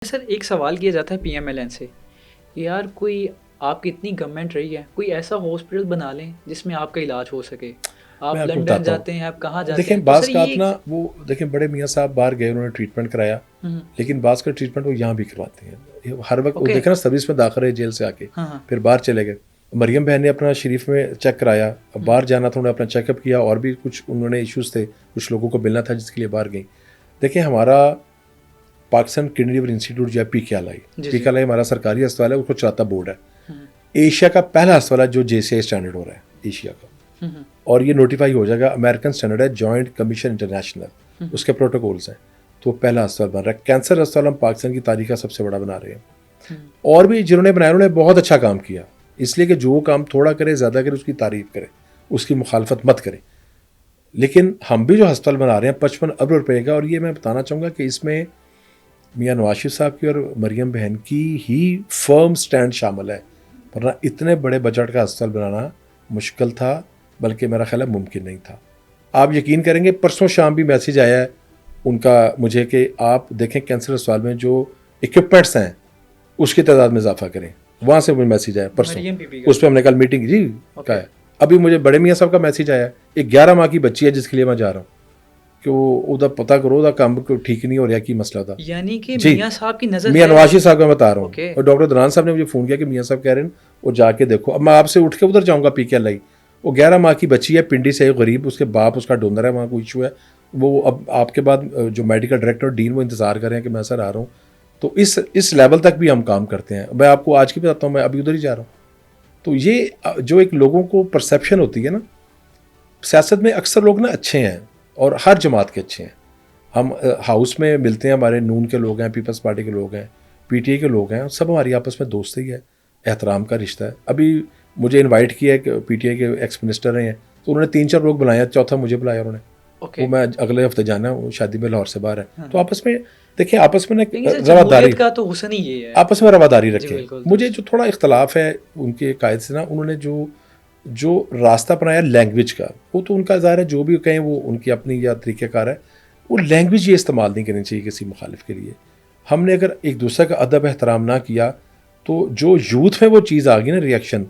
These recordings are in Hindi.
सर एक सवाल किया जाता है पीएमएलएन से कि यार कोई आपकी इतनी गवर्नमेंट रही है, कोई ऐसा हॉस्पिटल बना लें जिसमें आपका इलाज हो सके। मैं आप आपको लंदन बताता हूँ। जाते हैं, आप कहाँ जाते देखें हैं, तो बाज़ सर का ये अपना वो देखें बड़े मियाँ साहब बाहर गए, उन्होंने ट्रीटमेंट कराया, हम्म, लेकिन बाज़ का ट्रीटमेंट वो यहाँ भी करवाते हैं। ये हर वक्त वो ओके। देखे ना, सर्विस में दाखिल रहे जेल से आके, हाँ हाँ। फिर बाहर चले गए। मरियम बहन ने अपना शरीफ में चेक कराया, अब बाहर जाना था, उन्होंने अपना चेकअप किया, और भी कुछ उन्होंने इश्यूज़ थे, कुछ लोगों को मिलना था जिसके लिए बाहर गई। देखिए हमारा पाकिस्तान किडनी लिवर इंस्टीट्यूट जो है जी, PKLI हमारा सरकारी अस्पताल है, उसको चलाता बोर्ड है। हम्म, एशिया का पहला अस्पताल है जो JCI स्टैंडर्ड हो रहा है एशिया का, हम्म, और ये नोटिफाई हो जाएगा, अमेरिकन स्टैंडर्ड है, जॉइंट कमीशन इंटरनेशनल, उसके प्रोटोकॉल्स हैं, तो पहला अस्पताल बन रहा है। कैंसर अस्पताल हम पाकिस्तान की तारीख का सबसे बड़ा बना रहे हैं। और भी जिन्होंने बनाया उन्होंने बहुत अच्छा काम किया, इसलिए कि जो काम थोड़ा करे ज़्यादा करे उसकी तारीफ करे, उसकी मुखालफत मत करे। लेकिन हम भी जो अस्पताल बना रहे हैं 55 अरब रुपये का, और ये मैं बताना चाहूँगा कि इसमें मियाँ नवाज शरीफ साहब की और मरियम बहन की ही फर्म स्टैंड शामिल है, वरना इतने बड़े बजट का अस्पताल बनाना मुश्किल था, बल्कि मेरा ख्याल है मुमकिन नहीं था। आप यकीन करेंगे परसों शाम भी मैसेज आया है उनका मुझे कि आप देखें कैंसर अस्पताल में जो इक्विपमेंट्स हैं उसकी तादाद में इजाफा करें। वहाँ से मुझे मैसेज आया परसों, मरियम बीबी का। उस पर हमने कल मीटिंग जी का है। अभी मुझे बड़े मियाँ साहब का मैसेज आया, एक 11 माह की बच्ची है जिसके लिए मैं जा रहा हूँ कि वो उधर पता करो उधर काम को ठीक नहीं हो रहा, की मसला था। यानी कि जी, मियाँ साहब की नज़र मियाँ है। नवाज शरीफ साहब का बता रहा हूँ। ओके। और डॉक्टर दरान साहब ने मुझे फ़ोन किया कि मियाँ साहब कह रहे हैं वो जाके देखो। अब मैं आपसे उठ के उधर जाऊँगा PKLI, वो 11 माह की बच्ची है, पिंडी से गरीब, उसके बाप उसका डोनर है, वहाँ कोई इशू है। वो अब आपके बाद जो मेडिकल डायरेक्टर और डीन वो इंतज़ार कर रहे हैं कि मैं सर आ रहा हूँ। तो इस लेवल तक भी हम काम करते हैं। मैं आपको आज की बताता हूँ, मैं अभी उधर ही जा रहा हूँ। तो ये जो एक लोगों को परसेप्शन होती है ना, सियासत में अक्सर लोग ना अच्छे हैं और हर जमात के अच्छे हैं। हम हाउस में मिलते हैं, हमारे नून के लोग हैं, पीपल्स पार्टी के लोग हैं, PTA के लोग हैं, सब हमारी आपस में दोस्ती है, एहतराम का रिश्ता है। अभी मुझे इनवाइट किया है, PTA के एक्स मिनिस्टर हैं, तो उन्होंने 3-4 लोग बुलाया, चौथा मुझे बुलाया उन्होंने। ओके। वो मैं अगले हफ्ते जाना है, वो शादी में लाहौर से बाहर है। तो आपस में देखिए, आपस में ना लेकिन सर रवादारी, जमहूरियत का तो हुस्न ही ये है। आपस में रवादारी जी रखें। बिल्कुल। मुझे जो थोड़ा इख्तलाफ है उनके कायद से ना, उन्होंने जो रास्ता अपनाया लैंग्वेज का, वो तो उनका ज़ाहिर है, जो भी कहें वो उनकी अपनी या तरीक़ेकार है, वो लैंग्वेज ये इस्तेमाल नहीं करनी चाहिए किसी मुखालिफ के लिए। हमने अगर एक दूसरे का अदब एहतराम ना किया तो जो यूथ में वो चीज़ आ गई ना, रिएक्शन,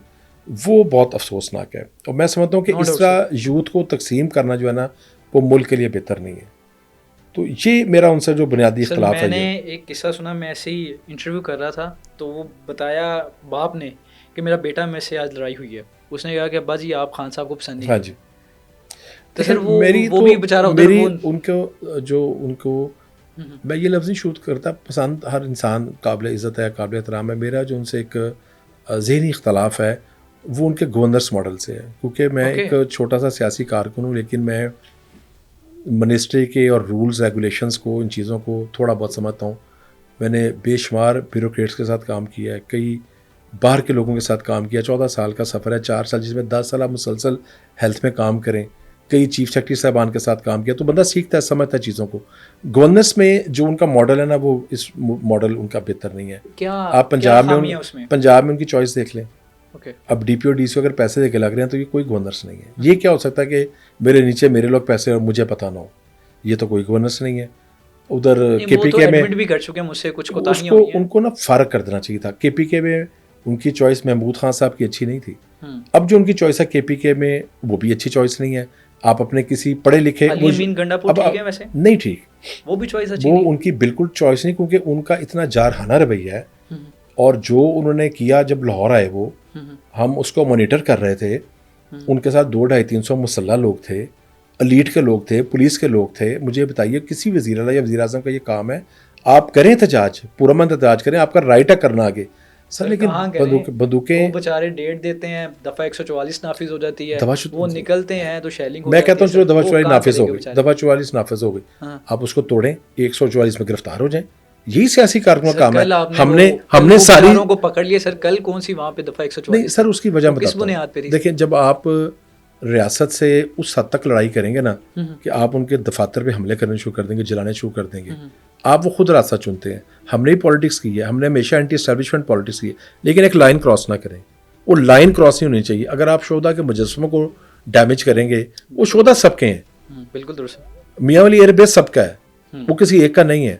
वो बहुत अफसोसनाक है। और मैं समझता हूँ कि No इस doubt, तरह यूथ को तकसीम करना जो है ना, वो मुल्क के लिए बेहतर नहीं है। तो ये मेरा उनसे जो बुनियादी सर इख्तलाफ है। मैंने ये एक किस्सा सुना, मैं ऐसे ही इंटरव्यू कर रहा था, तो वो बताया बाप ने कि मेरा बेटा मेरे से आज लड़ाई हुई है। उसने कहा कि अब्बा जी आप खान साहब को पसंद नहीं हाँ करते। जी, तो सर मेरी वो तो भी बेचारा उधर मेरी वो उनको जो उनको मैं ये लफ्ज़ नहीं शूट करता, पसंद हर इंसान काबिल इज़्ज़त है, काबिल एहतराम है। मेरा जो उनसे एक ज़हनी इख्तलाफ है वो उनके गवर्नर्स मॉडल से है, क्योंकि मैं ओके। एक छोटा सा सियासी कारकुन हूँ, लेकिन मैं मिनिस्ट्री के और रूल्स रेगुलेशंस को, इन चीज़ों को थोड़ा बहुत समझता हूँ। मैंने बेशुमार ब्यूरोक्रेट्स के साथ काम किया है, कई बाहर के लोगों के साथ काम किया। 14 साल का सफ़र है, 4 साल जिसमें 10 साल आप मुसलसल हेल्थ में काम करें, कई चीफ सेक्रेटरी साहबान के साथ काम किया, तो बंदा सीखता है, समझता है चीज़ों को। गवर्नेंस में जो उनका मॉडल है ना, वो इस मॉडल उनका बेहतर नहीं है। क्या आप क्या खामी है उसमें? पंजाब में उनकी चॉइस देख लें। ओके। अब DPO DCO अगर पैसे देके लग रहे हैं तो ये कोई गवर्नेंस नहीं है। ये क्या हो सकता है कि मेरे नीचे मेरे लोग पैसे और मुझे पता ना हो? ये तो कोई गवर्नेंस नहीं है। उधर नहीं, वो तो KPK में एडमिट भी कर चुके हैं मुझसे, कुछ कोताहियां उसको हुई हैं। उनको ना फ़र्क कर देना चाहिए था। KPK में उनकी चॉइस महमूद खान साहब की अच्छी नहीं थी। हम्म। अब जो उनकी चॉइस है KPK में, वो भी अच्छी चॉइस नहीं है। आप अपने किसी पढ़े लिखे अली अमीन गंडापुर ठीक है वैसे? नहीं ठीक, वो भी चॉइस अच्छी वो नहीं। उनकी बिल्कुल चॉइस नहीं, क्योंकि उनका इतना जारहाना रवैया है। हम्म, और जो उन्होंने किया जब लाहौर आए, वो हम्म, हम उसको मॉनिटर कर रहे थे। उनके साथ 200-250-300 मुसल्ला लोग थे, अलीट के लोग थे, पुलिस के लोग थे। मुझे बताइए, किसी वज़ीर आला या वज़ीर आज़म का ये काम है, आप करें एहतजाज, पुरअमन एहतजाज करें, आपका राइट है करना आगे सर, लेकिन बंदूकें वो बेचारे डेट देते हैं, दफ़ा 144 नाफिज हो जाती है, दवा वो निकलते हैं तो शेलिंग हो मैं जाती कहता हूँ है। चलो सर, दफ़ा वो 44 कहाँ नाफिज हो चलेंगे गई, बेचारे? दफ़ा 44 नाफिज हो गई, हाँ। आप उसको तोड़ें, 144 में गिरफ्तार हो जाएं। यही सियासी कारकुनों सर का काम है। कल आपने हमने सारी बेचारों को पकड़ लिया सर, कल कौन सी वहाँ पे दफ़ा नहीं 144 सर, उसकी वजह किस बताता बुनियाद पे हूँ। थी? देखिए, जब आप रियासत से उस हद तक लड़ाई करेंगे ना कि आप उनके दफातर पे हमले करने शुरू कर देंगे, जलाने शुरू कर देंगे, आप वो खुद रास्ता चुनते हैं। हमने ही पॉलिटिक्स की है, हमने हमेशा एंटी एस्टैब्लिशमेंट पॉलिटिक्स की है, लेकिन एक लाइन क्रॉस ना करें। वो लाइन क्रॉस नहीं होनी चाहिए। अगर आप शोधा के मुजस्समों को डैमेज करेंगे, वो शोधा सबके हैं। बिल्कुल दुरुस्त। मियाँ वाली एयरबेस सबका है, वो किसी एक का नहीं है।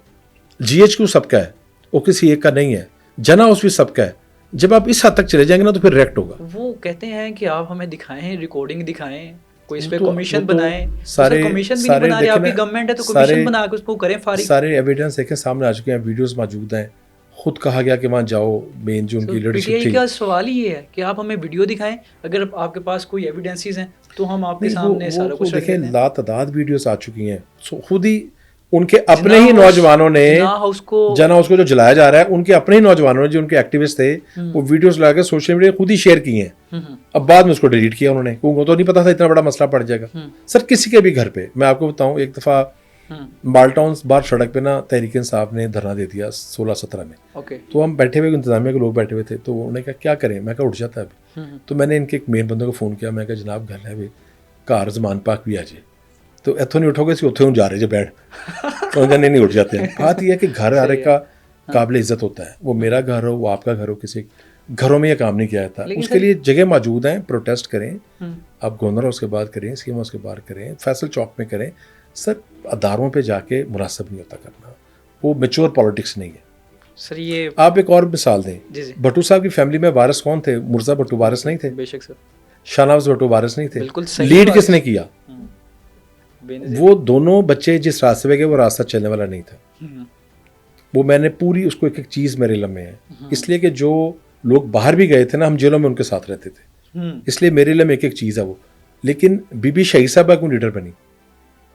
GHQ सबका है, वो किसी एक का नहीं है, जन हाउस भी सबका है। जब आप इस हद तक चले जाएंगे ना तो फिर रिएक्ट होगा। वो कहते हैं कि आप हमें दिखाएं, रिकॉर्डिंग दिखाएं, कोई इस पे वो तो कमीशन बनाएं। सारे कमीशन भी नहीं सारे बना रहे, देखे आपकी ना, गवर्नमेंट है तो सारे कमीशन बना के उसको करें फारिग। सारे एविडेंस देखे सामने आ चुके हैं, वीडियोस मौजूद हैं, खुद कहा गया कि वहाँ जाओ, मेन जो उनकी लीडरशिप पीटीआई थी। का सवाल ही ये है कि आप हमें वीडियो दिखाएं, अगर आपके पास कोई एविडेंसेस हैं तो हम आपके नहीं, सामने सारा वो कुछ रख देखें देते हैं। लातादाद वीडियोस आ चुकी हैं। खुद ही उनके अपने ही नौजवानों ने जिन्ना हाउस को जना उसको जो जलाया जा रहा है, उनके अपने ही नौजवानों ने जो उनके एक्टिविस्ट थे वो वीडियोस लगा सोशल मीडिया खुद ही शेयर किए हैं। अब बाद में उसको डिलीट किया उन्होंने, क्योंकि तो नहीं पता था इतना बड़ा मसला पड़ जाएगा। सर किसी के भी घर पे, मैं आपको बताऊं, एक दफा माल्टाउन बार सड़क पे ना तहरीक इंसाफ ने धरना दे दिया 16-17 में। ओके। तो हम बैठे हुए, इंतजामिया के लोग बैठे हुए थे, तो उन्होंने कहा क्या करें, मैं कहा उठ जाता है अभी। तो मैंने इनके एक मेन बंदे को फ़ोन किया, मैं कहा जनाब गल है भी घर जमान पाक भी आ जाए, तो इतों नहीं उठोगे, उत्थे हूँ जा रहे जो बैठ तो नहीं उठ जाते हैं। बात यह है कि घर आ रहे का काबिल इज्जत होता है, वो मेरा घर हो, वो आपका घर हो, किसी घरों में यह काम नहीं किया जाता। उसके लिए जगह मौजूद हैं, प्रोटेस्ट करें, आप गवर्नर हाउस के बाद करें, सीएम हाउस के बाहर करें, फैसल चौक में करें। सर अदारों पे जाके मुनासिब नहीं होता करना, वो मेच्योर पॉलिटिक्स नहीं है। सर ये आप एक और मिसाल दें, जी जी भट्टू साहब की फैमिली में वारिस कौन थे? मुर्जा भट्टू वारिस नहीं थे, बेशक सर, शाहनवाज भट्टू वारिस नहीं थे। बिल्कुल सही लीड बात। किसने किया? बेनज़ीर। वो दोनों बच्चे जिस रास्ते पे गए वो रास्ता चलने वाला नहीं था। वो मैंने पूरी उसको एक एक चीज़ मेरे इल्म में है, इसलिए कि जो लोग बाहर भी गए थे ना, हम जेलों में उनके साथ रहते थे, इसलिए मेरे इल्म में एक एक चीज़ है वो। लेकिन बीबी शहीद साहबा क्यों लीडर बनी?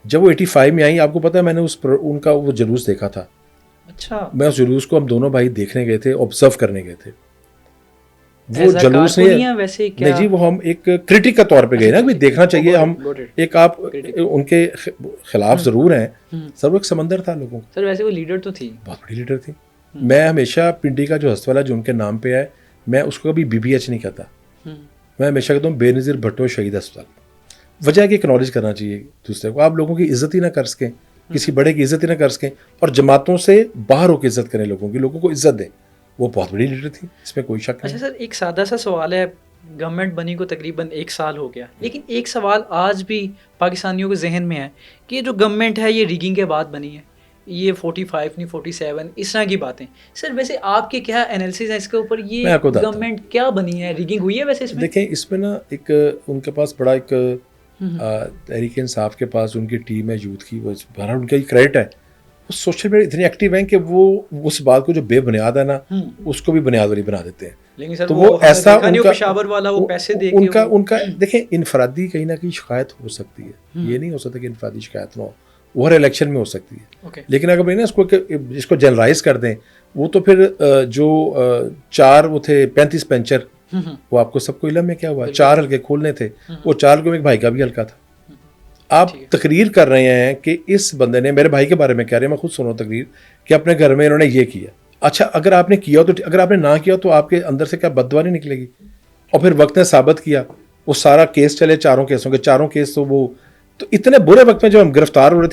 जब वो 85 में आई, आपको पता है मैंने उनका वो जुलूस देखा था। अच्छा, मैं उस जुलूस को हम दोनों भाई देखने गए थे, ऑब्जर्व करने गए थे। वो जुलूस नहीं, वैसे क्या? नहीं जी, वो हम एक क्रिटिक का तौर पे गए ना, भी देखना चाहिए हम। एक आप उनके खिलाफ जरूर हैं सर, वो एक समंदर था लोगों का। सर वैसे वो लीडर तो थी, बहुत बड़ी लीडर थी। मैं हमेशा पिंडी का जो अस्पताल है जो उनके नाम पे है, मैं उसको कभी BBH नहीं कहता, मैं हमेशा कहता हूँ बेनज़ीर भट्टो शहीद अस्पताल। वजह है कि एक्नॉलेज करना चाहिए दूसरे को। आप लोगों की इज्जत ही ना कर सकें, किसी बड़े की इज्जत ही ना कर सकें, और जमातों से बाहर होकर इज्जत करें लोगों की, लोगों को इज्जत दें। वो बहुत बड़ी लीडर थी, इसमें कोई शक नहीं। अच्छा सर, एक सादा सा सवाल है, गवर्नमेंट बनी को तकरीबन 1 साल हो गया, लेकिन एक सवाल आज भी पाकिस्तानियों के जहन में है कि ये जो गवर्नमेंट है ये रिगिंग के बाद बनी है, ये 45 नहीं 47 इस तरह की बातें। सर वैसे आपके क्या एनालिसिस है इसके ऊपर, ये गवर्नमेंट क्या बनी है, रिगिंग हुई है वैसे इसमें? देखें, इसमें ना एक उनके पास बड़ा एक तहरीक इंसाफ के पास उनकी टीम है यूथ की, वो बहरहाल उनका क्रेडिट है, वो सोशल मीडिया इतनी एक्टिव हैं कि वो उस बात को जो बेबुनियाद है ना उसको भी बुनियाद वाली बना देते हैं। लेकिन सर तो वो ऐसा पेशावर वाला वो पैसे दे के उनका देखें, इनफरादी कहीं ना कहीं शिकायत हो सकती है, ये नहीं हो सकता कि इनफरादी शिकायत ना हो, वो हर इलेक्शन में हो सकती है। लेकिन अगर ना इसको जनरलाइज कर दें, वो तो फिर जो 4 वो थे 35 पेंचर, वो आपको सबको इल्म में क्या हुआ, 4 हल्के खोलने थे, वो 4 को एक भाई का भी हल्का था। आप तकरीर कर रहे हैं कि इस बंदे ने, मेरे भाई के बारे में कह रहे हैं, मैं खुद सुन रहा हूँ तकरीर कि अपने घर में इन्होंने ये किया। अच्छा, अगर आपने किया तो, अगर आपने ना किया तो आपके अंदर से क्या बददुआ नहीं निकलेगी? और फिर वक्त ने साबित किया, वो सारा केस चले, 4 केसों के 4 केस, तो वो तो इतने बुरे वक्त में जब हम गिरफ्तार हो रहे थे